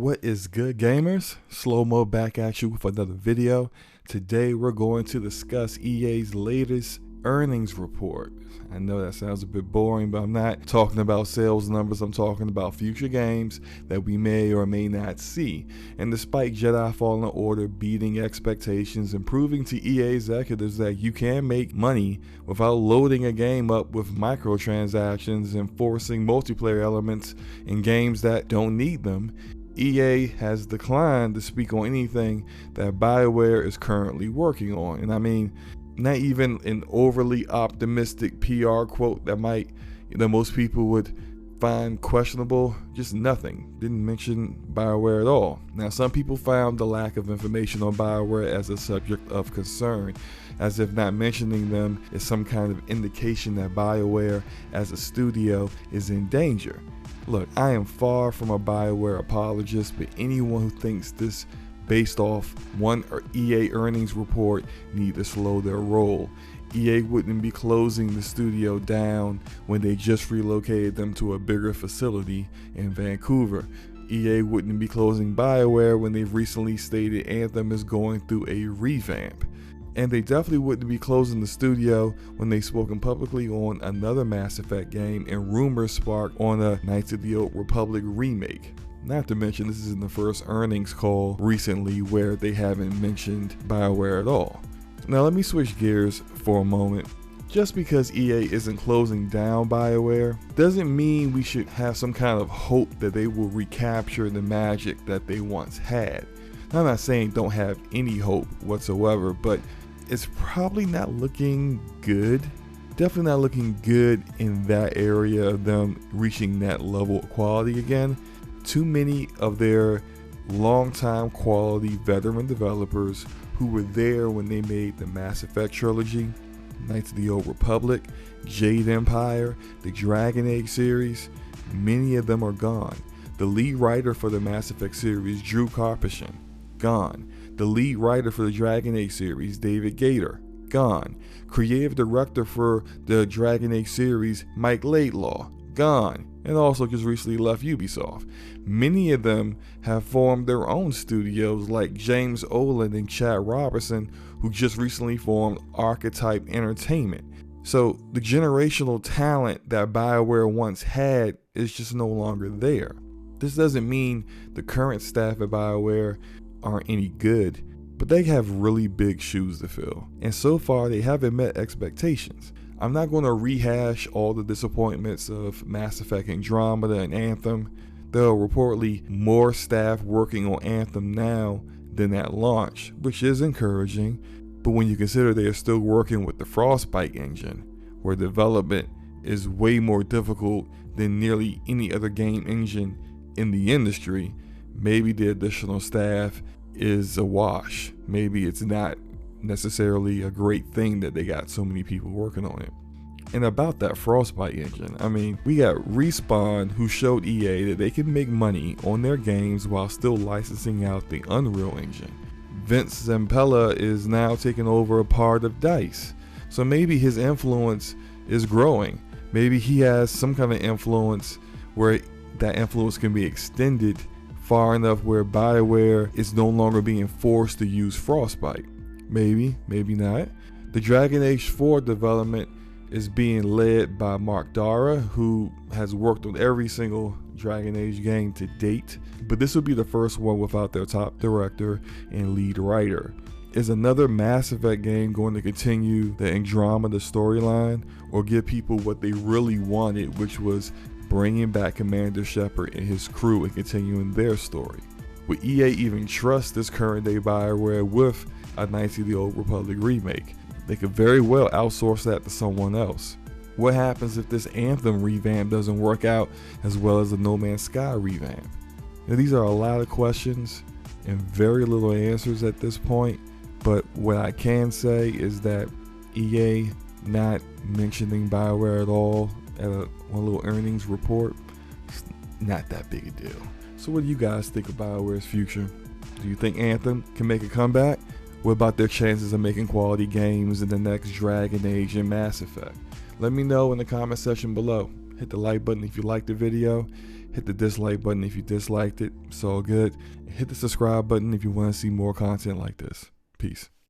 What is good, gamers? Slow-mo back at you with another video. Today we're going to discuss EA's latest earnings report. I know that sounds a bit boring, but I'm not talking about sales numbers. I'm talking about future games that we may or may not see. And despite Jedi Fallen Order beating expectations and proving to EA executives that you can make money without loading a game up with microtransactions and forcing multiplayer elements in games that don't need them, EA has declined to speak on anything that Bioware is currently working on. And I mean, not even an overly optimistic PR quote that most people would find questionable. Just nothing. Didn't mention Bioware at all. Now, some people found the lack of information on Bioware as a subject of concern, as if not mentioning them is some kind of indication that Bioware as a studio is in danger. Look, I am far from a Bioware apologist, but anyone who thinks this based off one EA earnings report need to slow their roll. EA wouldn't be closing the studio down when they just relocated them to a bigger facility in Vancouver. EA wouldn't be closing Bioware when they've recently stated Anthem is going through a revamp. And they definitely wouldn't be closing the studio when they've spoken publicly on another Mass Effect game and rumors sparked on a Knights of the Old Republic remake. Not to mention, this isn't the first earnings call recently where they haven't mentioned Bioware at all. Now let me switch gears for a moment. Just because EA isn't closing down Bioware doesn't mean we should have some kind of hope that they will recapture the magic that they once had. Now, I'm not saying don't have any hope whatsoever, but it's probably not looking good. Definitely not looking good in that area of them reaching that level of quality again. Too many of their longtime quality veteran developers who were there when they made the Mass Effect trilogy, Knights of the Old Republic, Jade Empire, the Dragon Age series, many of them are gone. The lead writer for the Mass Effect series, Drew Karpyshyn, gone. The lead writer for the Dragon Age series, David Gator, gone. Creative director for the Dragon Age series, Mike Laidlaw, gone. And also just recently left Ubisoft. Many of them have formed their own studios, like James Olin and Chad Robertson, who just recently formed Archetype Entertainment. So the generational talent that Bioware once had is just no longer there. This doesn't mean the current staff at Bioware aren't any good, but they have really big shoes to fill. And so far, they haven't met expectations. I'm not going to rehash all the disappointments of Mass Effect Andromeda and Anthem. There are reportedly more staff working on Anthem now than at launch, which is encouraging. But when you consider they are still working with the Frostbite engine, where development is way more difficult than nearly any other game engine in the industry, maybe the additional staff is a wash. Maybe it's not necessarily a great thing that they got so many people working on it. And about that Frostbite engine, I mean, we got Respawn, who showed EA that they can make money on their games while still licensing out the Unreal Engine. Vince Zampella is now taking over a part of DICE, so maybe his influence is growing. Maybe he has some kind of influence where that influence can be extended far enough where Bioware is no longer being forced to use Frostbite. Maybe, maybe not. The Dragon Age 4 development is being led by Mark Dara, who has worked on every single Dragon Age game to date, but this will be the first one without their top director and lead writer. Is another Mass Effect game going to continue the Andromeda storyline, or give people what they really wanted, which was bringing back Commander Shepard and his crew and continuing their story? Would EA even trust this current day Bioware with a Knights of the Old Republic remake? They could very well outsource that to someone else. What happens if this Anthem revamp doesn't work out as well as the No Man's Sky revamp? Now, these are a lot of questions and very little answers at this point, but what I can say is that EA not mentioning Bioware at all at one little earnings report, it's not that big a deal. So what do you guys think of Bioware's future? Do you think Anthem can make a comeback? What about their chances of making quality games in the next Dragon Age and Mass Effect? Let me know in the comment section below. Hit the like button if you liked the video. Hit the dislike button if you disliked it. It's all good. Hit the subscribe button if you want to see more content like this. Peace.